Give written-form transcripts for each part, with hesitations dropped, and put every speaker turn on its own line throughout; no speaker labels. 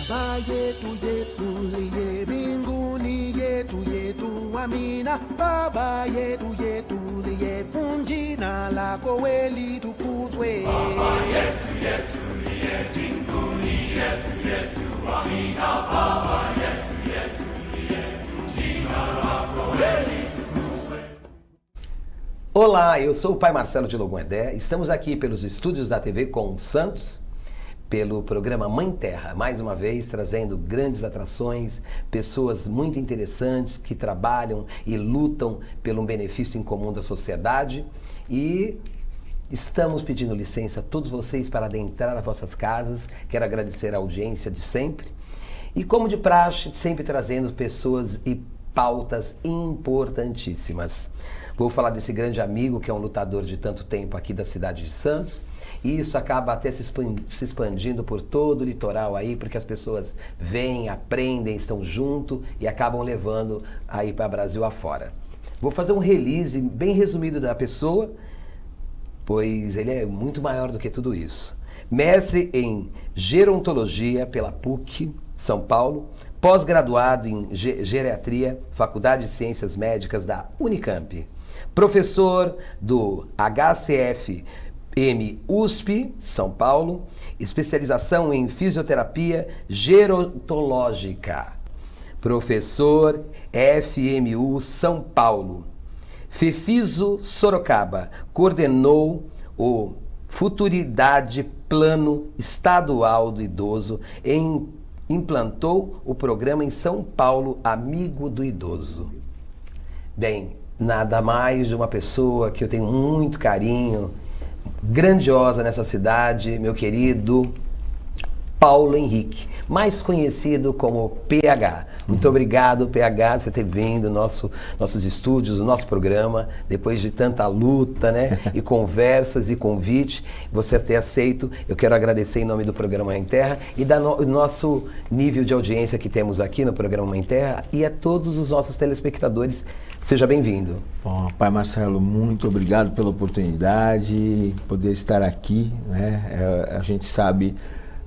Baba yetu yetu liye mbinguni yetu yetu amina. Baba yetu yetu liye jina lako weli tukuzwe.
Baba yetu yetu liye mbinguni yetu yetu amina. Baba yetu yetu liye jina lako weli tukuzwe.
Olá, eu sou o Pai Marcelo de Logoedé. Estamos aqui pelos estúdios da TV com Santos, pelo programa Mãe Terra, mais uma vez trazendo grandes atrações, pessoas muito interessantes que trabalham e lutam pelo benefício em comum da sociedade. E estamos pedindo licença a todos vocês para adentrar as vossas casas. Quero agradecer a audiência de sempre. E como de praxe, sempre trazendo pessoas e pautas importantíssimas. Vou falar desse grande amigo que é um lutador de tanto tempo aqui da cidade de Santos. E isso acaba até se expandindo por todo o litoral aí, porque as pessoas vêm, aprendem, estão junto e acabam levando aí para Brasil afora. Vou fazer um release bem resumido da pessoa, pois ele é muito maior do que tudo isso. Mestre em Gerontologia pela PUC, São Paulo, pós-graduado em Geriatria, Faculdade de Ciências Médicas da Unicamp, professor do HCFM USP, São Paulo, especialização em Fisioterapia Gerontológica, professor FMU São Paulo, FEFISO Sorocaba, coordenou o Futuridade Plano Estadual do Idoso e implantou o programa em São Paulo Amigo do Idoso. Bem, nada mais de uma pessoa que eu tenho muito carinho, grandiosa nessa cidade, meu querido Paulo Henrique, mais conhecido como PH. Muito obrigado, PH, por você ter vindo nossos estúdios, o nosso programa, depois de tanta luta, né, e conversas e convite, você ter aceito. Eu quero agradecer em nome do programa Mãe Terra e do nosso nível de audiência que temos aqui no programa Mãe Terra e a todos os nossos telespectadores. Seja bem-vindo.
Bom, Pai Marcelo, muito obrigado pela oportunidade, poder estar aqui, né? A gente sabe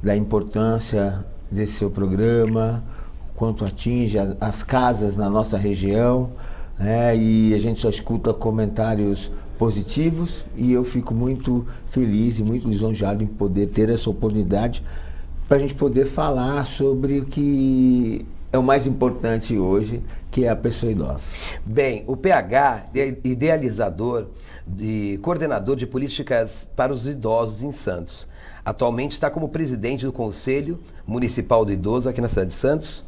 da importância desse seu programa, quanto atinge as casas na nossa região, né? E a gente só escuta comentários positivos e eu fico muito feliz e muito lisonjeado em poder ter essa oportunidade para a gente poder falar sobre o que é o mais importante hoje, que é a pessoa idosa.
Bem, o PH é idealizador e coordenador de políticas para os idosos em Santos. Atualmente está como presidente do Conselho Municipal do Idoso aqui na cidade de Santos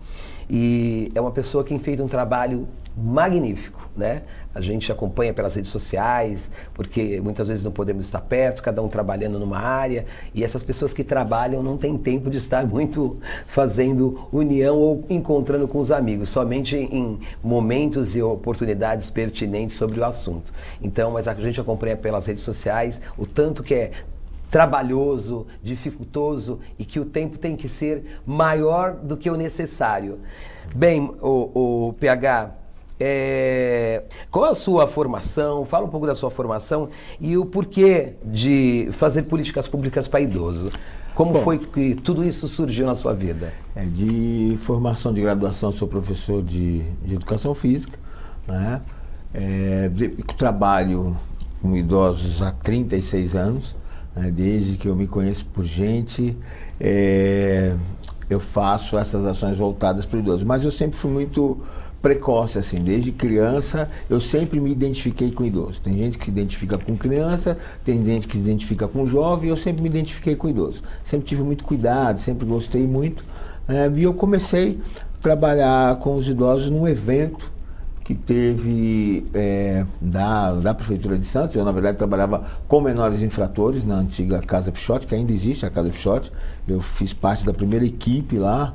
e é uma pessoa que tem feito um trabalho magnífico, né? A gente acompanha pelas redes sociais, porque muitas vezes não podemos estar perto, cada um trabalhando numa área, e essas pessoas que trabalham não têm tempo de estar muito fazendo união ou encontrando com os amigos, somente em momentos e oportunidades pertinentes sobre o assunto. Então, mas a gente acompanha pelas redes sociais o tanto que é trabalhoso, dificultoso e que o tempo tem que ser maior do que o necessário. Bem, o PH, qual a sua formação? Fala um pouco da sua formação e o porquê de fazer políticas públicas para idosos. Como foi que tudo isso surgiu na sua vida?
De formação de graduação, sou professor de Educação Física, né? Trabalho com idosos há 36 anos, né? Desde que eu me conheço por gente, eu faço essas ações voltadas para o idoso. Mas eu sempre fui muito precoce, assim, desde criança eu sempre me identifiquei com idoso. Tem gente que se identifica com criança, tem gente que se identifica com jovem, eu sempre me identifiquei com idoso. Sempre tive muito cuidado, sempre gostei muito. E eu comecei a trabalhar com os idosos num evento que teve da Prefeitura de Santos. Eu, na verdade, trabalhava com menores infratores na antiga Casa Pichote, que ainda existe a Casa Pichote. Eu fiz parte da primeira equipe lá,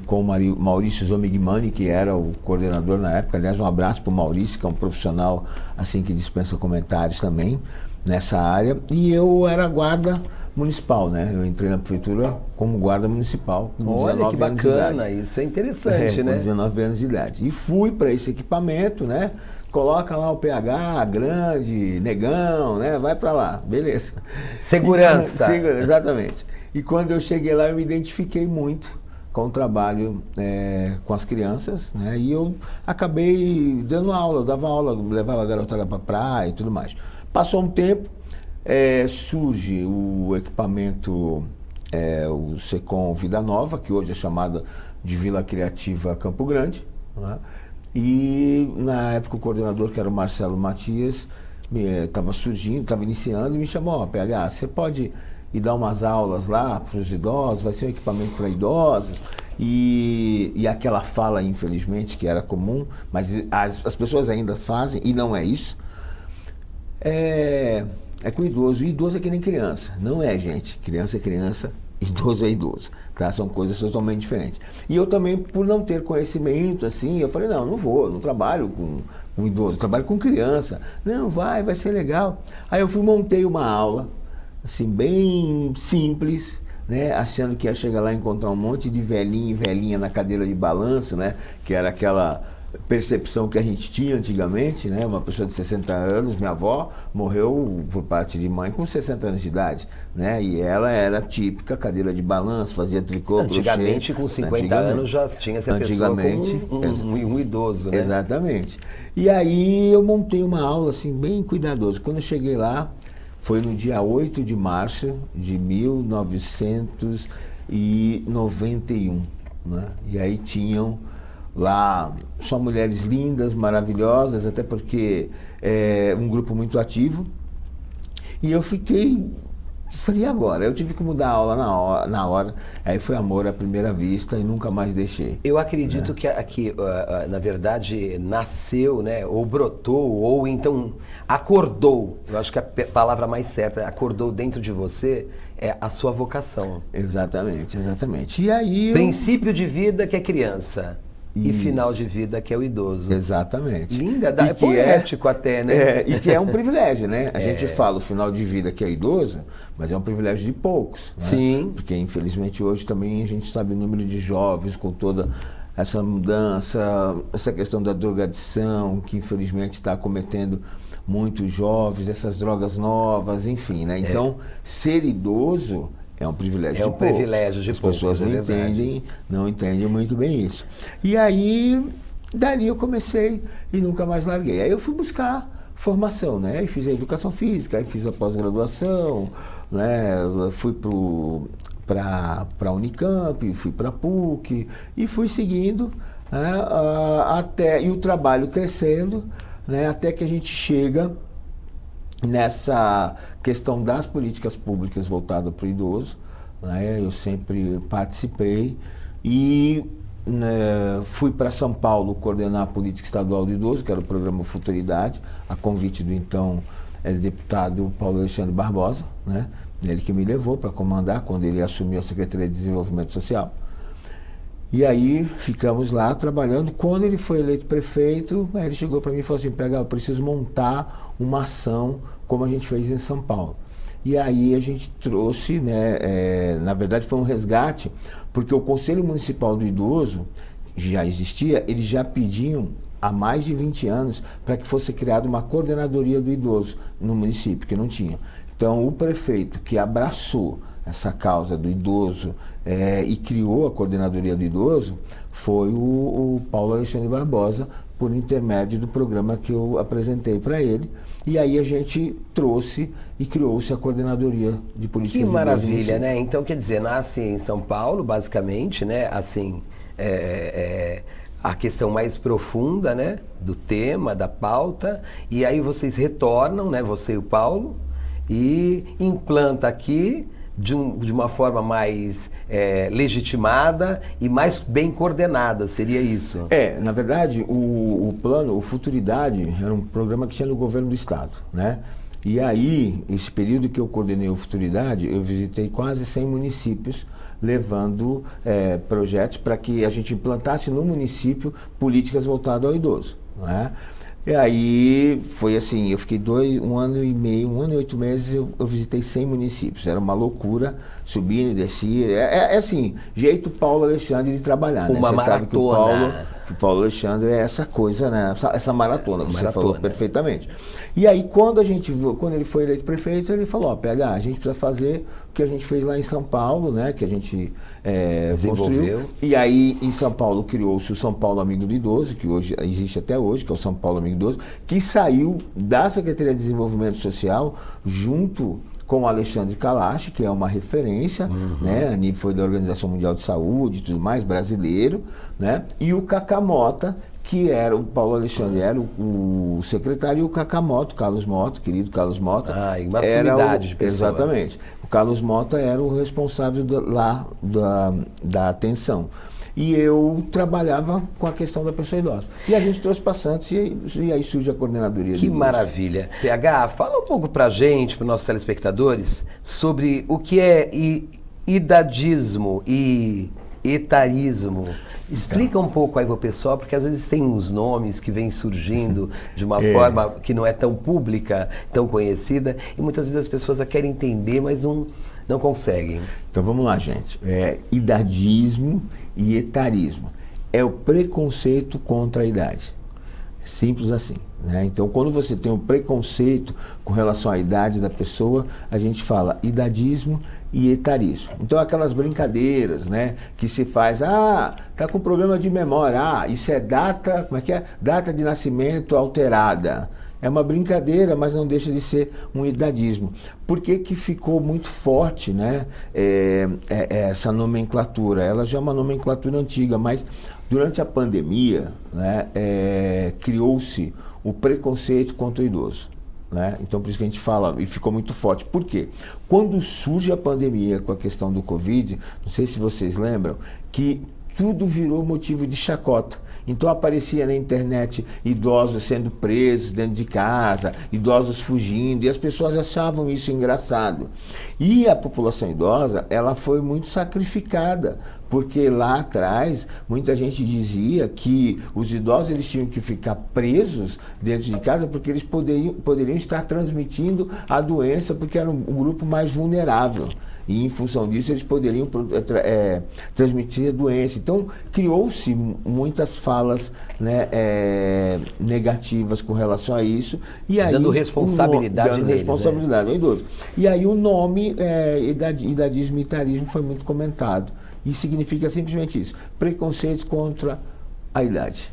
com o Maurício Zomigmani, que era o coordenador na época. Aliás, um abraço para o Maurício, que é um profissional assim que dispensa comentários também nessa área. E eu era guarda municipal, né? Eu entrei na prefeitura como guarda municipal com 19
Olha que
anos de idade.
bacana, isso é interessante, né?
Com 19 anos de idade. E fui para esse equipamento, né? Coloca lá o PH, grande, negão, né? Vai para lá, beleza.
Segurança.
Exatamente. E quando eu cheguei lá, eu me identifiquei muito com o trabalho com as crianças, né? E eu acabei dando aula, eu dava aula, levava a garotada para praia e tudo mais. Passou um tempo, surge o equipamento, o Secom Vida Nova, que hoje é chamada de Vila Criativa Campo Grande, né? E na época o coordenador, que era o Marcelo Matias, estava surgindo, estava iniciando e me chamou: ó, PH, você pode ir dar umas aulas lá para os idosos, vai ser um equipamento para idosos. E aquela fala, infelizmente, que era comum, mas as pessoas ainda fazem, e não é isso, é com idoso. E idoso é que nem criança. Não é, gente. Criança é criança, idoso é idoso. Tá? São coisas totalmente diferentes. E eu também, por não ter conhecimento, assim, eu falei: não vou, não trabalho com idoso, trabalho com criança. Não, vai ser legal. Aí eu montei uma aula, assim, bem simples, né? Achando que ia chegar lá e encontrar um monte de velhinho e velhinha na cadeira de balanço, né? Que era aquela percepção que a gente tinha antigamente, né? Uma pessoa de 60 anos, minha avó morreu por parte de mãe com 60 anos de idade, né? E ela era típica cadeira de balanço, fazia tricô,
antigamente,
crochê.
Com 50 anos já tinha essa pessoa como um idoso, né?
Exatamente. E aí eu montei uma aula assim bem cuidadosa. Quando eu cheguei lá, foi no dia 8 de março de 1991, né? E aí tinham lá só mulheres lindas, maravilhosas, até porque um grupo muito ativo. E eu falei: agora? Eu tive que mudar a aula na hora. Aí foi amor à primeira vista e nunca mais deixei.
Eu acredito que na verdade, nasceu, né, ou brotou, ou então acordou. Eu acho que a palavra mais certa, acordou dentro de você, é a sua vocação.
Exatamente. E aí
princípio de vida, que é criança. E final de vida, que é o idoso.
Exatamente.
Linda, é poético até, né?
E que é um privilégio, né? A gente fala o final de vida, que é idoso, mas é um privilégio de poucos, né?
Sim.
Porque infelizmente hoje também a gente sabe o número de jovens com toda essa mudança, essa questão da drogadição, que infelizmente está acometendo muitos jovens, essas drogas novas, enfim, né? Então, ser idoso é um privilégio de poucos.
Privilégio de
As pessoas não entendem muito bem isso. E aí, dali eu comecei e nunca mais larguei. Aí eu fui buscar formação, né? Aí fiz a educação física, aí fiz a pós-graduação, né? Fui para a Unicamp, fui para a PUC e fui seguindo, né? E o trabalho crescendo, né? Até que a gente chega nessa questão das políticas públicas voltadas para o idoso, né? Eu sempre participei e fui para São Paulo coordenar a política estadual do idoso, que era o programa Futuridade, a convite do então deputado Paulo Alexandre Barbosa, né? Ele que me levou para comandar quando ele assumiu a Secretaria de Desenvolvimento Social. E aí ficamos lá trabalhando. Quando ele foi eleito prefeito, ele chegou para mim e falou assim: PH, eu preciso montar uma ação como a gente fez em São Paulo. E aí a gente trouxe, né, na verdade foi um resgate, porque o Conselho Municipal do Idoso já existia, eles já pediam há mais de 20 anos para que fosse criada uma coordenadoria do idoso no município, que não tinha. Então o prefeito que abraçou essa causa do idoso e criou a coordenadoria do idoso foi o Paulo Alexandre Barbosa, por intermédio do programa que eu apresentei para ele. E aí a gente trouxe e criou-se a coordenadoria de políticas de idoso.
Que maravilha, né? Então, quer dizer, nasce em São Paulo, basicamente, né? Assim, a questão mais profunda, né? Do tema, da pauta. E aí vocês retornam, né? Você e o Paulo, e implanta aqui de uma forma mais legitimada e mais bem coordenada, seria isso?
Na verdade, o plano, o Futuridade, era um programa que tinha no governo do estado, né? E aí, esse período que eu coordenei o Futuridade, eu visitei quase 100 municípios, levando projetos para que a gente implantasse no município políticas voltadas ao idoso, né? E aí foi assim, eu fiquei 1 ano e meio, 1 ano e 8 meses, eu visitei 100 municípios. Era uma loucura, subia e descia. É assim, jeito Paulo Alexandre de trabalhar, né?
Uma
Você sabe que
maratona.
o Paulo Alexandre é essa coisa, né? Essa maratona, você falou perfeitamente. E aí quando ele foi eleito prefeito, ele falou, ó, PH, a gente precisa fazer o que a gente fez lá em São Paulo, né? Que a gente construiu. E aí em São Paulo criou-se o São Paulo Amigo do Idoso, que hoje existe até hoje, que é o São Paulo Amigo do Idoso, que saiu da Secretaria de Desenvolvimento Social junto com o Alexandre Kalash, que é uma referência, né, a nível foi da Organização Mundial de Saúde e tudo mais, brasileiro, né, e o Cacá Mota, que era o Paulo Alexandre, era o secretário, e o Cacá Mota, Carlos Mota, querido Carlos Mota.
E uma sumidade de pessoa.
Exatamente. O Carlos Mota era o responsável da atenção. E eu trabalhava com a questão da pessoa idosa. E a gente trouxe para Santos e aí surge a coordenadoria.
Que maravilha. PH, fala um pouco para a gente, para os nossos telespectadores, sobre o que é idadismo e etarismo. Explica um pouco aí para o pessoal, porque às vezes tem uns nomes que vêm surgindo de uma forma que não é tão pública, tão conhecida, e muitas vezes as pessoas querem entender, mas não conseguem.
Então vamos lá, gente. Idadismo e etarismo. É o preconceito contra a idade. Simples assim, né? Então, quando você tem um preconceito com relação à idade da pessoa, a gente fala idadismo e etarismo. Então, aquelas brincadeiras, né, que se faz, tá com problema de memória, isso é data, como é que é? Data de nascimento alterada. É uma brincadeira, mas não deixa de ser um idadismo. Por que que ficou muito forte, né, essa nomenclatura? Ela já é uma nomenclatura antiga, mas durante a pandemia, né, criou-se o preconceito contra o idoso. Né? Então, por isso que a gente fala, e ficou muito forte. Por quê? Quando surge a pandemia com a questão do Covid, não sei se vocês lembram, que tudo virou motivo de chacota. Então aparecia na internet idosos sendo presos dentro de casa, idosos fugindo, e as pessoas achavam isso engraçado. E a população idosa, ela foi muito sacrificada, porque lá atrás muita gente dizia que os idosos eles tinham que ficar presos dentro de casa porque eles poderiam estar transmitindo a doença, porque era um grupo mais vulnerável. E em função disso eles poderiam transmitir a doença. Então criou-se muitas falas, né, negativas com relação a isso. E aí,
dando responsabilidade
neles, responsabilidade ao idoso. E aí o nome idadismo e etarismo foi muito comentado. E significa simplesmente isso, preconceito contra a idade.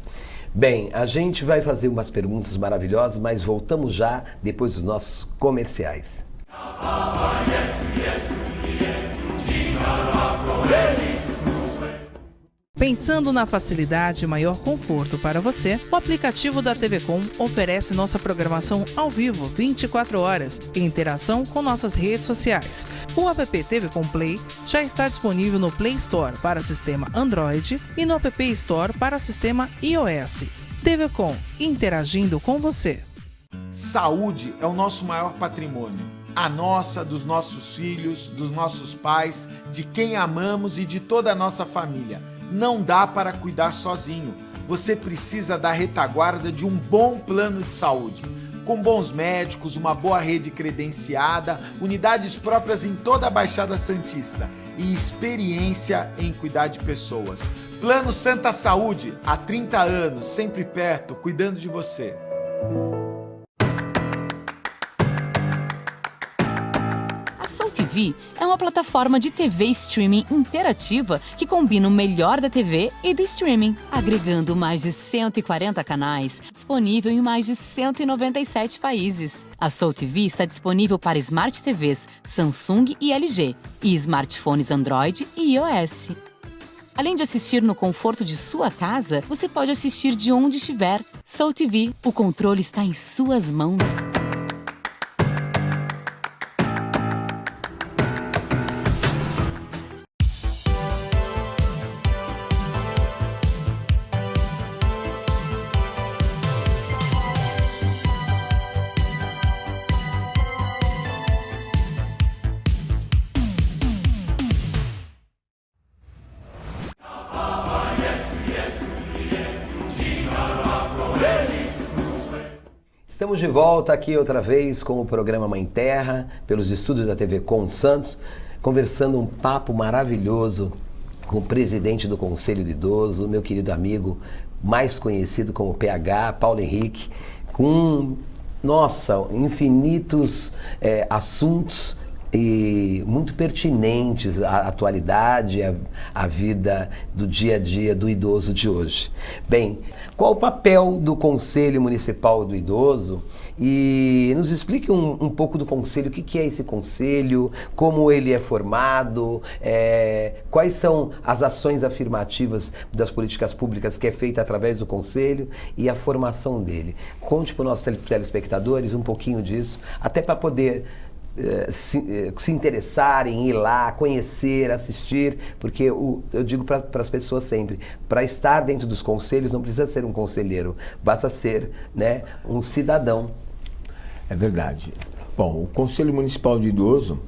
Bem, a gente vai fazer umas perguntas maravilhosas, mas voltamos já depois dos nossos comerciais.
Pensando na facilidade e maior conforto para você, o aplicativo da TV Com oferece nossa programação ao vivo 24 horas em interação com nossas redes sociais. O app TV Com Play já está disponível no Play Store para sistema Android e no App Store para sistema iOS. TV Com, interagindo com você.
Saúde é o nosso maior patrimônio. A nossa, dos nossos filhos, dos nossos pais, de quem amamos e de toda a nossa família. Não dá para cuidar sozinho. Você precisa da retaguarda de um bom plano de saúde. Com bons médicos, uma boa rede credenciada, unidades próprias em toda a Baixada Santista e experiência em cuidar de pessoas. Plano Santa Saúde, há 30 anos, sempre perto, cuidando de você.
TV é uma plataforma de TV streaming interativa que combina o melhor da TV e do streaming, agregando mais de 140 canais, disponível em mais de 197 países. A Soul TV está disponível para Smart TVs Samsung e LG e smartphones Android e iOS. Além de assistir no conforto de sua casa, você pode assistir de onde estiver. Soul TV, o controle está em suas mãos.
Estamos de volta aqui outra vez com o programa Mãe Terra, pelos estúdios da TV Com Santos, conversando um papo maravilhoso com o presidente do Conselho de Idoso, meu querido amigo, mais conhecido como PH, Paulo Henrique, com, nossa, infinitos assuntos e muito pertinentes à atualidade, à vida do dia a dia do idoso de hoje. Bem, qual o papel do Conselho Municipal do Idoso? E nos explique um pouco do Conselho, o que é esse Conselho, como ele é formado, quais são as ações afirmativas das políticas públicas que é feita através do Conselho e a formação dele. Conte para os nossos telespectadores um pouquinho disso, até para poder se interessarem, ir lá, conhecer, assistir, porque eu digo para as pessoas sempre, para estar dentro dos conselhos não precisa ser um conselheiro, basta ser, né, um cidadão.
É verdade. Bom, o Conselho Municipal de Idoso,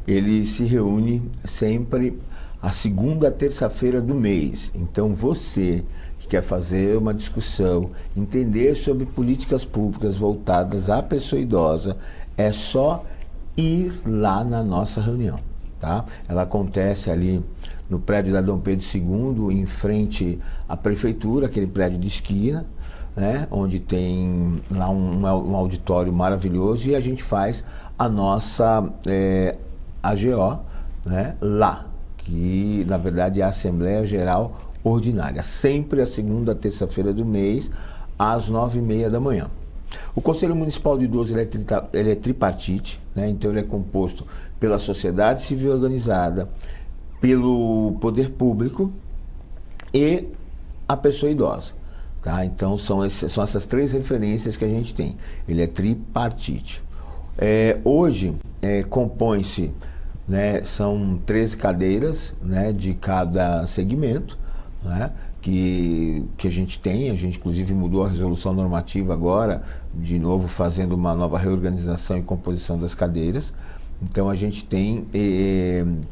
ele se reúne sempre a segunda terça-feira do mês. Então você que quer fazer uma discussão, entender sobre políticas públicas voltadas à pessoa idosa, é só ir lá na nossa reunião, tá? Ela acontece ali no prédio da Dom Pedro II, em frente à prefeitura, aquele prédio de esquina, né? Onde tem lá um auditório maravilhoso e a gente faz a nossa AGO, né? Lá, que na verdade é a Assembleia Geral Ordinária, sempre a segunda terça-feira do mês, às 9h30 da manhã. O Conselho Municipal de Idoso ele é tripartite, né? Então ele é composto pela sociedade civil organizada, pelo poder público e a pessoa idosa. Tá? Então são essas três referências que a gente tem. Ele é tripartite. Hoje compõe-se, né, são 13 cadeiras, né, de cada segmento, né, que a gente tem. A gente inclusive mudou a resolução normativa agora, de novo fazendo uma nova reorganização e composição das cadeiras. Então a gente tem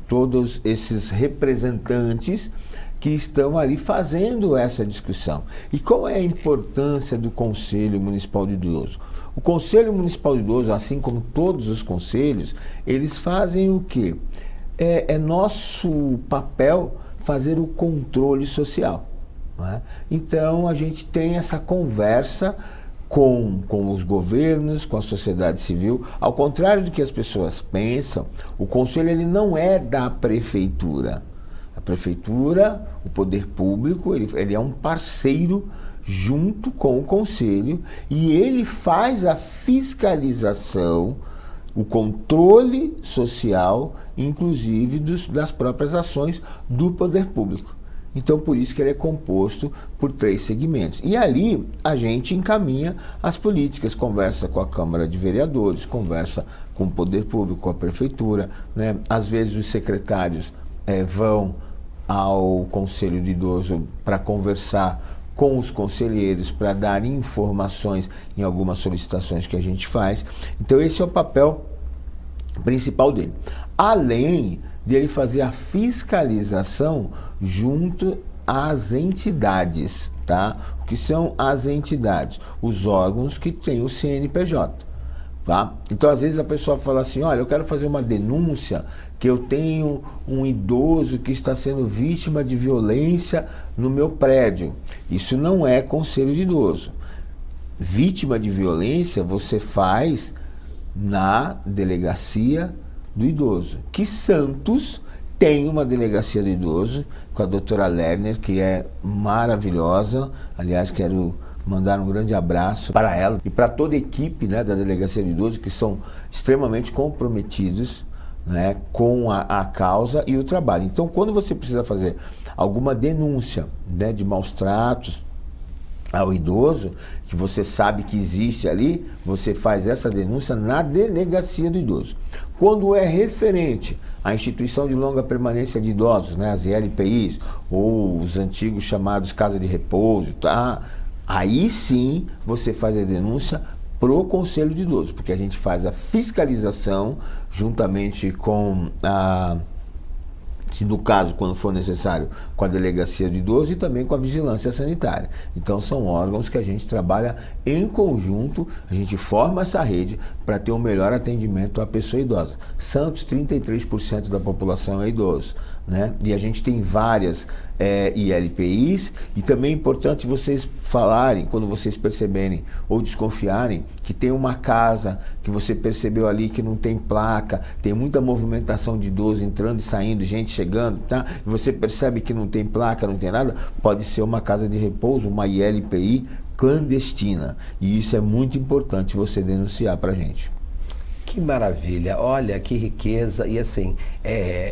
todos esses representantes que estão ali fazendo essa discussão. E qual é a importância do Conselho Municipal de Idoso? O Conselho Municipal de Idoso, assim como todos os conselhos, eles fazem o quê? É nosso papel fazer o controle social. Né? Então a gente tem essa conversa com os governos, com a sociedade civil. Ao contrário do que as pessoas pensam, o Conselho ele não é da prefeitura. A prefeitura, o poder público, ele é um parceiro junto com o Conselho e ele faz a fiscalização, o controle social, inclusive das próprias ações do poder público. Então, por isso que ele é composto por 3 segmentos. E ali a gente encaminha as políticas, conversa com a Câmara de Vereadores, conversa com o poder público, com a prefeitura, né? Às vezes os secretários vão ao Conselho de Idoso para conversar com os conselheiros, para dar informações em algumas solicitações que a gente faz. Então esse é o papel principal dele. Além dele fazer a fiscalização junto às entidades, tá? O que são as entidades? Os órgãos que têm o CNPJ, tá? Então às vezes a pessoa fala assim, olha, eu quero fazer uma denúncia que eu tenho um idoso que está sendo vítima de violência no meu prédio. Isso não é Conselho de Idoso. Vítima de violência você faz na delegacia do idoso. Que Santos tem uma delegacia do idoso com a doutora Lerner, que é maravilhosa. Aliás, quero mandar um grande abraço para ela e para toda a equipe, né, da delegacia do idoso, que são extremamente comprometidos, né, com a causa e o trabalho. Então, quando você precisa fazer alguma denúncia, né, de maus tratos ao idoso, que você sabe que existe ali, você faz essa denúncia na delegacia do idoso. Quando é referente à instituição de longa permanência de idosos, né, as ILPIs, ou os antigos chamados casa de repouso, tá? Aí sim você faz a denúncia pro Conselho de Idoso, porque a gente faz a fiscalização juntamente com se no caso, quando for necessário, com a delegacia de idoso e também com a vigilância sanitária. Então são órgãos que a gente trabalha em conjunto, a gente forma essa rede para ter um melhor atendimento à pessoa idosa. Santos, 33% da população é idoso, né? E a gente tem várias ILPIs, e também é importante vocês falarem, quando vocês perceberem ou desconfiarem que tem uma casa que você percebeu ali que não tem placa, tem muita movimentação de idoso entrando e saindo, gente chegando, tá? E você percebe que não tem placa, não tem nada, pode ser uma casa de repouso, uma ILPI clandestina. E isso é muito importante você denunciar pra gente.
Que maravilha, olha que riqueza. E assim,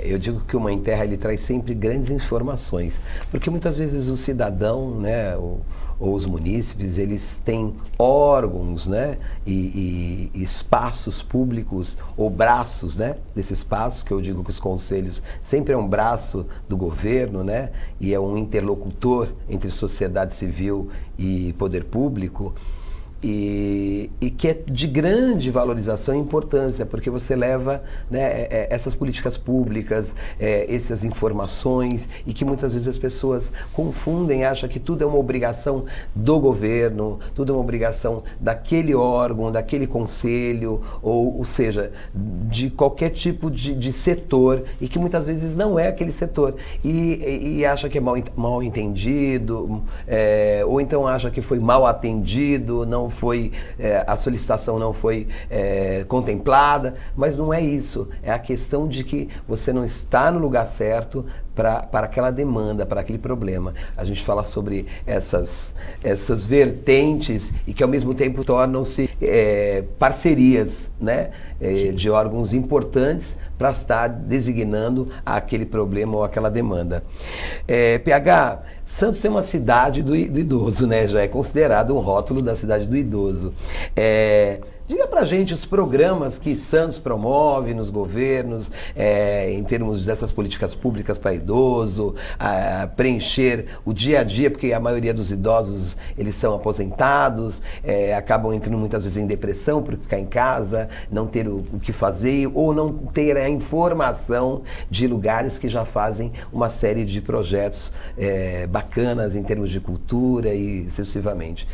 eu digo que o Mãe Terra ele traz sempre grandes informações, porque muitas vezes o cidadão, né, ou os munícipes, eles têm órgãos, né, e espaços públicos ou braços, né, desses espaços, que eu digo que os conselhos sempre é um braço do governo, né, e é um interlocutor entre sociedade civil e poder público. E que é de grande valorização e importância, porque você leva, né, essas políticas públicas, essas informações, e que muitas vezes as pessoas confundem, acham que tudo é uma obrigação do governo, tudo é uma obrigação daquele órgão, daquele conselho, ou seja, de qualquer tipo de setor, e que muitas vezes não é aquele setor, e acha que é mal entendido, ou então acha que foi mal atendido, não foi, a solicitação não foi contemplada, mas não é isso. É a questão de que você não está no lugar certo para aquela demanda, para aquele problema. A gente fala sobre essas vertentes e que ao mesmo tempo tornam-se parcerias, né, de órgãos importantes para estar designando aquele problema ou aquela demanda. PH, Santos é uma cidade do idoso, né? Já é considerado um rótulo da cidade do idoso. Diga pra gente os programas que Santos promove nos governos, em termos dessas políticas públicas para idoso, preencher o dia a dia, porque a maioria dos idosos, eles são aposentados, acabam entrando muitas vezes em depressão por ficar em casa, não ter o que fazer, ou não ter a informação de lugares que já fazem uma série de projetos bacanas em termos de cultura e sucessivamente.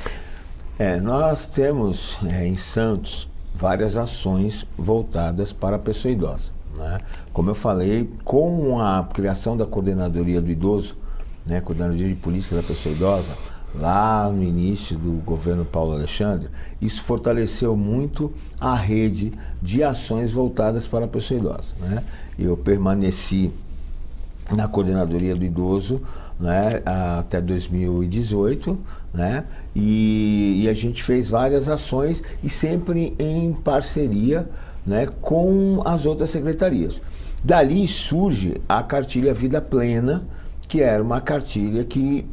Nós temos em Santos várias ações voltadas para a pessoa idosa, né? Como eu falei, com a criação da Coordenadoria do Idoso, né, Coordenadoria de Política da Pessoa Idosa, lá no início do governo Paulo Alexandre, isso fortaleceu muito a rede de ações voltadas para a pessoa idosa, né? Eu permaneci na Coordenadoria do Idoso, né, até 2018, né, e a gente fez várias ações e sempre em parceria, né, com as outras secretarias. Dali surge a cartilha Vida Plena, que era uma cartilha que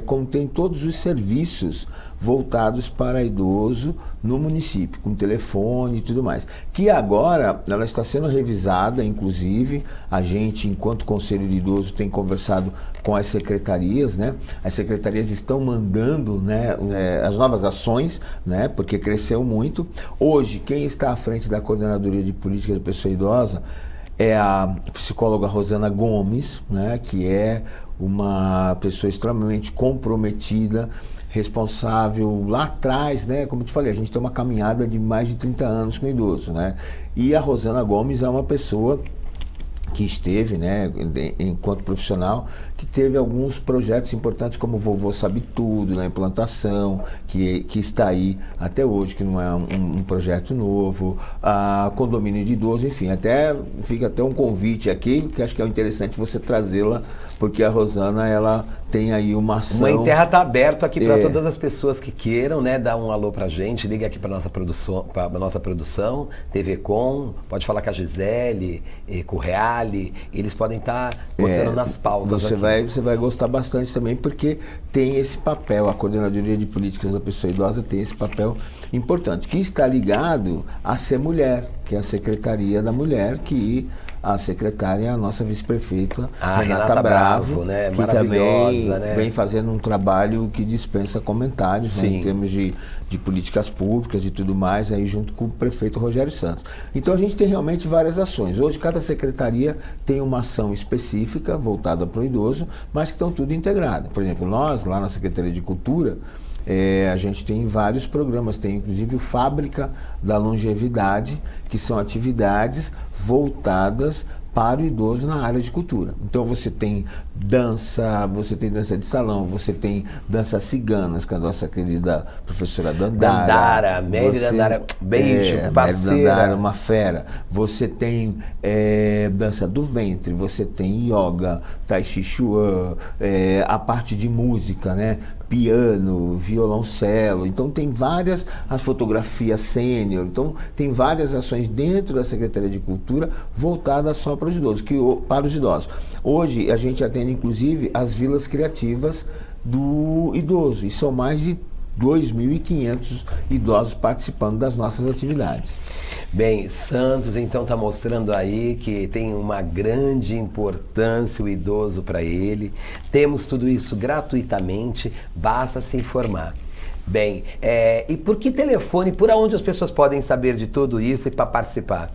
contém todos os serviços voltados para idoso no município, com telefone e tudo mais. Que agora ela está sendo revisada, inclusive, a gente, enquanto Conselho de Idoso, tem conversado com as secretarias, né? As secretarias estão mandando, né, as novas ações, né, porque cresceu muito. Hoje, quem está à frente da Coordenadoria de Política da Pessoa Idosa é a psicóloga Rosana Gomes, né, que é uma pessoa extremamente comprometida, responsável lá atrás, né? Como eu te falei, a gente tem uma caminhada de mais de 30 anos com idoso, né? E a Rosana Gomes é uma pessoa que esteve, né, enquanto profissional, que teve alguns projetos importantes, como o Vovô Sabe Tudo, na implantação, que está aí até hoje, que não é um projeto novo, a Condomínio de Idoso, enfim, fica até um convite aqui, que acho que é interessante você trazê-la, porque a Rosana, ela tem aí uma ação...
Mãe Terra está aberto aqui para todas as pessoas que queiram, né, dar um alô pra gente, liga aqui para nossa produção, TV Com, pode falar com a Gisele, com o Reale, eles podem estar botando nas pautas
Você vai gostar bastante também, porque tem esse papel, a Coordenadoria de Políticas da Pessoa Idosa tem esse papel importante, que está ligado a ser mulher, que é a Secretaria da Mulher, que a secretária é a nossa vice-prefeita, Renata Bravo,
né?
Que também
né?
vem fazendo um trabalho que dispensa comentários, né, em termos de políticas públicas e tudo mais, aí junto com o prefeito Rogério Santos. Então a gente tem realmente várias ações. Hoje cada secretaria tem uma ação específica voltada para o idoso, mas que estão tudo integrado. Por exemplo, nós, lá na Secretaria de Cultura, a gente tem vários programas, tem inclusive o Fábrica da Longevidade, que são atividades voltadas para o idoso na área de cultura. Então você tem dança de salão, você tem dança ciganas, com a nossa querida professora Dandara.
Mérida Dandara, beijo, parceira.
Mérida Dandara, uma fera. Você tem dança do ventre, você tem yoga, tai chi chuan, a parte de música, né? Piano, violoncelo, então tem várias, as fotografias sênior, então tem várias ações dentro da Secretaria de Cultura voltadas só para os idosos, Hoje a gente atende inclusive as vilas criativas do idoso, e são mais de 2.500 idosos participando das nossas atividades.
Bem, Santos então está mostrando aí que tem uma grande importância o idoso para ele. Temos tudo isso gratuitamente, basta se informar. Bem, e por que telefone, por onde as pessoas podem saber de tudo isso e para participar?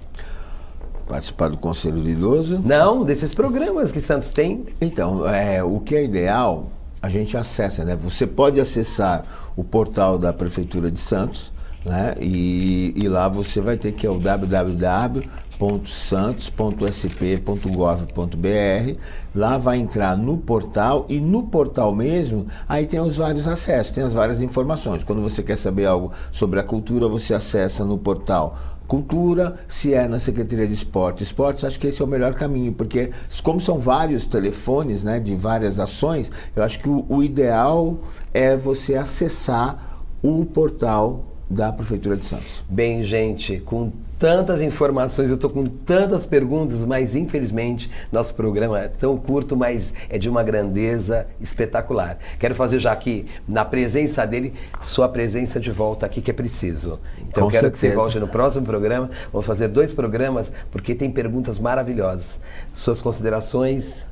Participar do Conselho do Idoso?
Não, desses programas que Santos tem.
Então, o que é ideal, a gente acessa, né? Você pode acessar o portal da Prefeitura de Santos, né? E lá você vai ter que é o www.santos.sp.gov.br. Lá vai entrar no portal, e no portal mesmo, aí tem os vários acessos, tem as várias informações. Quando você quer saber algo sobre a cultura, você acessa no portal Cultura. Se é na Secretaria de Esportes, acho que esse é o melhor caminho, porque como são vários telefones, né, de várias ações, eu acho que o ideal é você acessar o portal da Prefeitura de Santos.
Bem, gente, com tantas informações, eu estou com tantas perguntas, mas infelizmente nosso programa é tão curto, mas é de uma grandeza espetacular. Quero fazer já aqui, na presença dele, sua presença de volta aqui, que é preciso. Então
Com
quero
certeza.
que você volte no próximo programa. Vamos fazer 2 programas, porque tem perguntas maravilhosas. Suas considerações?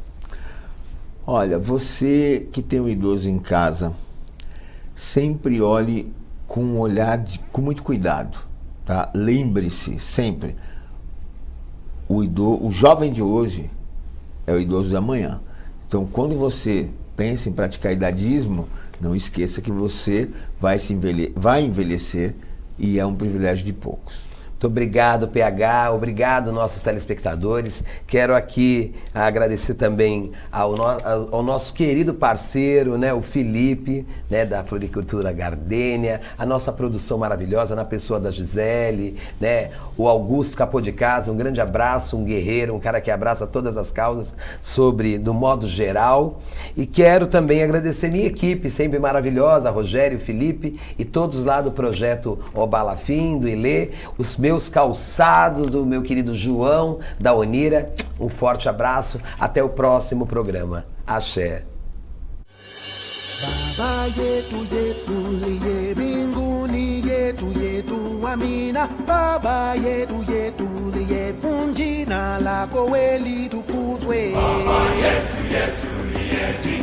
Olha, você que tem um idoso em casa, sempre olhe com um olhar com muito cuidado, tá? Lembre-se sempre, o jovem de hoje é o idoso de amanhã. Então, quando você pensa em praticar idadismo, não esqueça que você vai envelhecer, e é um privilégio de poucos.
Muito obrigado, PH, obrigado, nossos telespectadores. Quero aqui agradecer também ao nosso querido parceiro, né, o Felipe, né, da Floricultura Gardênia, a nossa produção maravilhosa, na pessoa da Gisele, né, o Augusto Capô de Casa, um grande abraço, um guerreiro, um cara que abraça todas as causas do modo geral. E quero também agradecer minha equipe, sempre maravilhosa, Rogério, Felipe e todos lá do projeto Obalafim, do Ilê, os meus calçados, do meu querido João, da Onira. Um forte abraço, até o próximo programa. Axé.
Baba yetu yetu liye mbinguni yetu amina. Baba yetu liye funjina lako weli tukuzwe.
Baba yetu liye